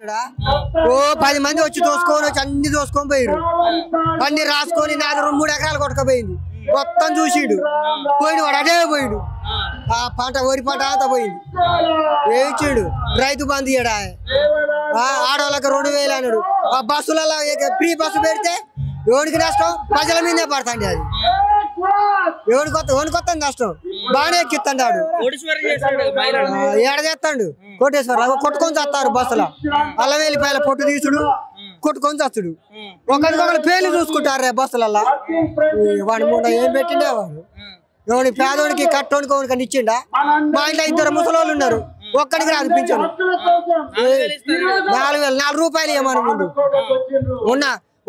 ఓ 10 మంది వచ్చి దోసుకొని వచ్చి అన్ని దోసుకొని పోయారు. అన్ని రాసుకొని నాకు 3 ఎకరాలు కొట్టుకపోయింది. మొత్తం చూసిండు పోయిడు, వాడు అదే పోయిడు. ఆ పంట వరి పంట అంతా పోయింది. ఏమిచ్చాడు రైతు బంధు ఇయ్యడా, ఆడవాళ్ళకి 2000 అన్నాడు. ఆ బస్సులలో ఫ్రీ బస్సు పెడితే ఎవరికి నష్టం? ప్రజల మీదే పడుతుంది. అది ఎవరికి నష్టం? బాగానే ఎక్కిస్తాడు. ఏడ చేస్తాడు కోటేశ్వరరావు. కొట్టుకొని చేస్తారు బస్సులో. అల్లం వెల్లిపాయల పొట్టు తీసుడు, కొట్టుకొని చచ్చుడు. ఒకరికొకరు పేర్లు చూసుకుంటారు బస్సులలో. వాడి ముందు ఏం పెట్టిండే వాడు. ఎవడి పేదోడికి కట్టోడికి ఎవరికి ఇచ్చిండా? మా ఇంట్లో 2 ముసలోళ్ళు ఉన్నారు, ఒక్కడికి రాదు పింఛను. 4 రూపాయలు ఇవ్వమని ముందు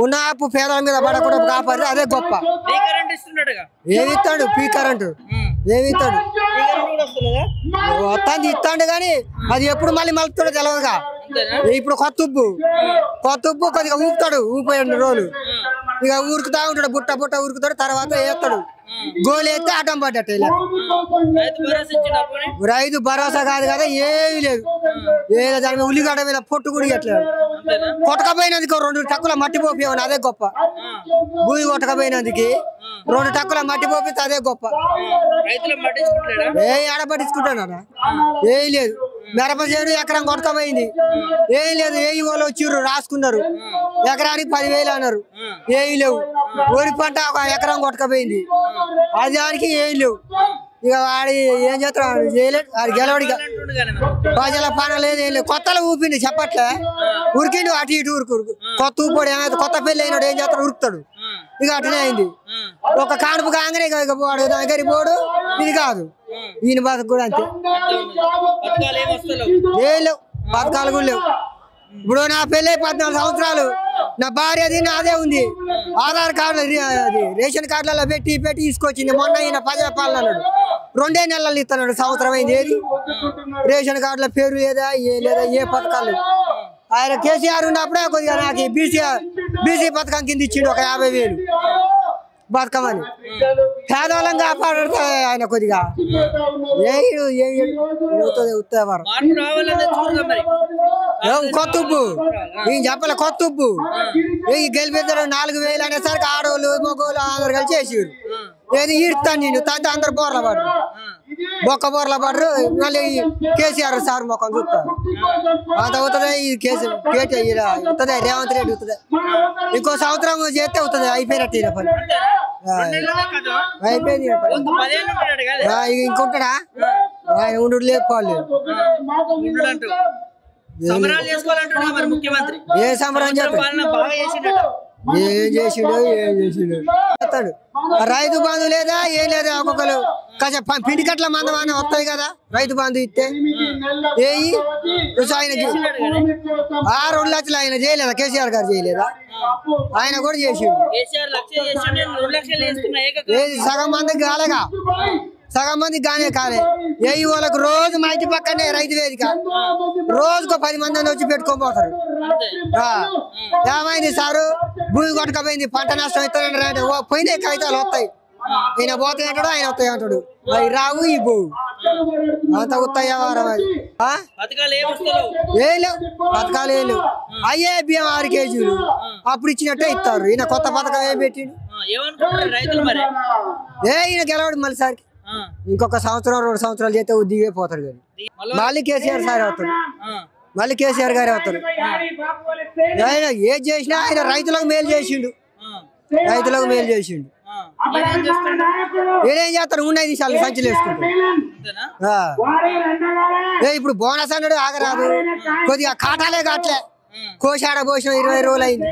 ఉన్న అప్పు పేదల మీద పడకుండా కాపాడు. అదే గొప్ప. ఏమిస్తాడు పీ కరెంటు? ఏమిస్తాడు? వస్తాంది ఇస్తాడు కానీ అది ఎప్పుడు మళ్ళీ మలుపుతాడో తెలియదుగా. ఇప్పుడు కొత్త ఉప్పు కొద్దిగా ఊపుతాడు. ఊపిన రోజులు ఇక ఉరుకుతా ఉంటాడు. బుట్ట ఉరుకుతాడు. తర్వాత వేస్తాడు. గోలు వేస్తే అడ్డం పడ్డట్టు. రైతు భరోసా కాదు కదా, ఏమీ లేదు. ఏదో దాని మీద ఉల్లిగడ్డ మీద పొట్టు కూడా ఇవ్వట్లేదు. కొట్టకపోయినందుకు 2 టక్కుల మట్టి పోపివని అదే గొప్ప. భూమి కొట్టకపోయినందుకు 2 టక్కుల మట్టి పోపిస్తే అదే గొప్ప. ఏ ఆడ పట్టించుకుంటాడా? ఏం లేదు. మిరప చేను ఎకరం కొట్టకపోయింది. ఏం లేదు. ఏ వాళ్ళు వచ్చిర్రు రాసుకున్నారు. ఎకరానికి 10,000 అన్నారు. ఏమి లేవు. వరి పంట 1 ఎకరం కొట్టకపోయింది. అది దానికి ఏం లేవు. ఇక వాడి ఏం చేస్తాడు? చేయలేదు. వాడు గెలవడిగా ప్రజల పని లేదు, ఏం లేదు. కొత్తలో ఊపిండి చెప్పట్లే. ఉరికిండు అటు ఇటు ఉరుకు. కొత్త ఊపోడు ఏమైతే కొత్త పెళ్ళి అయినాడు ఏం చేస్తాడు? ఉరుకుతాడు. ఇక అటునే అయింది. ఒక కానుపు కాగానే ఇక పోడు దగ్గరికి పోడు. ఇది కాదు ఈయన బతుకు కూడా అంతే. ఏం లేవు. పథకాలు కూడా లేవు. ఇప్పుడు నా పెళ్ళి 14 సంవత్సరాలు. నా భార్య అది నాదే ఉంది. ఆధార్ కార్డు రేషన్ కార్డులలో పెట్టి తీసుకొచ్చింది. మొన్న ఈయన 10 రూపాయలు అన్నాడు. 2 నెలలు ఇస్తున్నాడు. సంవత్సరం అయింది. ఏది రేషన్ కార్డుల పేరు లేదా, ఏ పథకాలు? ఆయన కేసీఆర్ ఉన్నప్పుడే కొద్దిగా నాకు బీసీ పథకం కింద ఇచ్చిండు ఒక 50,000 బతకమని. పేదవాళ్ళం కాపాడుతా ఆయన కొద్దిగా. కొత్త ఉప్పు ఈయన చెప్పలే. కొత్త ఉప్పు గెలిపిద్దరు 4,000 అనేసరికి ఆడవాళ్ళు మగవాళ్ళు అందరు కలిసి చేసారు. ఏది ఈడుతాను నేను తంత అందరు బోర్ల పడరు. బొక్క బోర్ల పడరు. మళ్ళీ కేసీఆర్ సార్ మొక్కం చూస్తారు. అంత అవుతుంది. ఇది అవుతుంది. రేవంత్ రెడ్డి అవుతుంది. ఇంకో సంవత్సరం చేస్తే అవుతుంది. అయిపోయినట్టు పని అయిపోయింది. ఇంకొంటాడా? ఆయన ఉండు లేపాలి. ఏ సంబరం చేస్తాడు? ఏం చేసిండో చేస్తాడు. రైతు బంధు లేదా, ఏం లేదా? ఒక్కొక్కరు కాసే పిండి కట్ల మందమాన వస్తాయి కదా రైతు బంధు ఇస్తే. ఆయనకి 2 లక్షలు ఆయన చేయలేదా? కేసీఆర్ గారు చేయలేదా? ఆయన కూడా చేసిండు. సగం మందికి కాలేగా. సగం మందికి గానే కాలే. వాళ్ళకు రోజు మా ఇంటి పక్కనే రైతు వేదిక. రోజుకు 10 మంది వచ్చి పెట్టుకొని పోతారు. ఏమైంది సారు? భూమి కొట్టకపోయింది, పంట నష్టం ఇస్తానంటే పోయినాయి కాగితాలు వస్తాయి. ఈయన పోతాయి అంటాడు, ఆయన వస్తాయి అంటాడు. అవి రావు, ఈ పోవు. అంత ఉత్తాయి వారం. అది ఏం లేవు. పథకాలు ఏం లేవు. అయ్యే బియ్యం 6 కేజీలు అప్పుడు ఇచ్చినట్టే ఇస్తారు. ఈయన కొత్త పథకం ఏం పెట్టిండు? ఈయన గెలవడు మళ్ళీ సారికి. ఇంకొక సంవత్సరం 2 సంవత్సరాలు చేస్తే దిగిపోతాడు. కానీ మళ్ళీ కేసీఆర్ సార్ అవుతాడు. మళ్ళీ కేసీఆర్ గారే అవుతారు. ఆయన ఏది చేసినా ఆయన రైతులకు మేలు చేసిండు. రైతులకు మేలు చేసిండు. ఏం చేస్తాడు? ఉన్నాయి దిశాలు సంచులు వేసుకుంటాడు. ఇప్పుడు బోనస్ అన్నాడు ఆగరాదు. కొద్దిగా కాటాలే కాట్లే. కోశాడ పోసిన 20 రోజులు అయింది.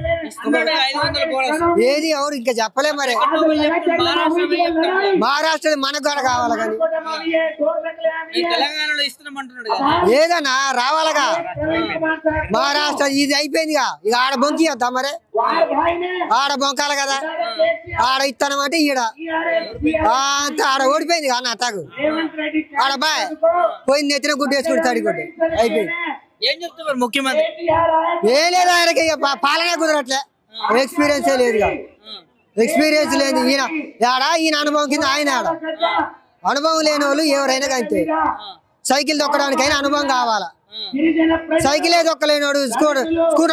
ఏది ఎవరు ఇంకా చెప్పలే. మరి మహారాష్ట్ర మనకు కూడా కావాలి. కానీ ఏదన్నా రావాలగా. మహారాష్ట్ర ఇది అయిపోయిందిగా. ఇక ఆడ బొంకియద్దా? మరి ఆడ బొంకాలి కదా. ఆడ ఇస్తానం అంటే ఈడ అంత ఆడ ఓడిపోయింది. అన్న తాగు ఆడ బాయ్ పోయింది. ఎత్తిన గుడ్డు వేసుకుంటే తడి గుడ్డు అయిపోయింది. ఏం చెప్తున్నారు ముఖ్యమంత్రి? ఏం లేదు. ఆయనకి పాలనే కుదరట్లే. ఎక్స్పీరియన్స్ లేదు. ఎక్స్పీరియన్స్ లేదు. ఈయన అనుభవం కింద ఆయన అనుభవం లేని వాళ్ళు ఎవరైనా అంతే. సైకిల్ తొక్కడానికైనా అనుభవం కావాలా. సైకిల్ ఏదో ఒక్కలేనాడు స్కూటర్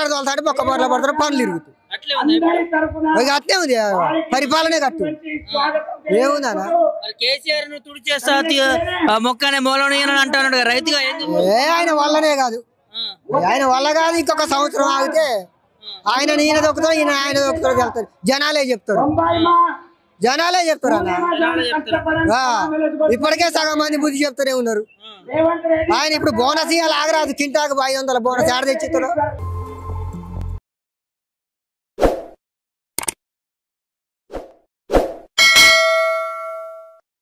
తోలుతాడు పక్క బొర్ల పడతాడు పనులు ఇరుగుతాయి అట్లే ఉంది ఇప్పుడు. ఇక అట్లే ఉంది పరిపాలనే కట్టు ఏముందనా మరి కేసీఆర్ ను తుడి చేస్తా మొక్కనే మూలని అని అంటున్నాడు కదా, రైతుగా ఏం చెప్తావు? ఆయన వల్లనే కాదు ఆయన వల్ల కాదు ఇంకొక సంవత్సరం ఆగితే ఆయన ఈయన దొక్కుతాడు ఈయన ఆయన దొక్కుతాడు వెళ్తారు జనాలే చెప్తారు అన్న ఇప్పటికే సగం మంది బుద్ధి చెప్తూనే ఉన్నారు ఆయన ఇప్పుడు బోనస్ ఇవ్వాలి ఆగరాదు కింటాకు 500 బోనస్ ఆడ తెచ్చిస్తాడు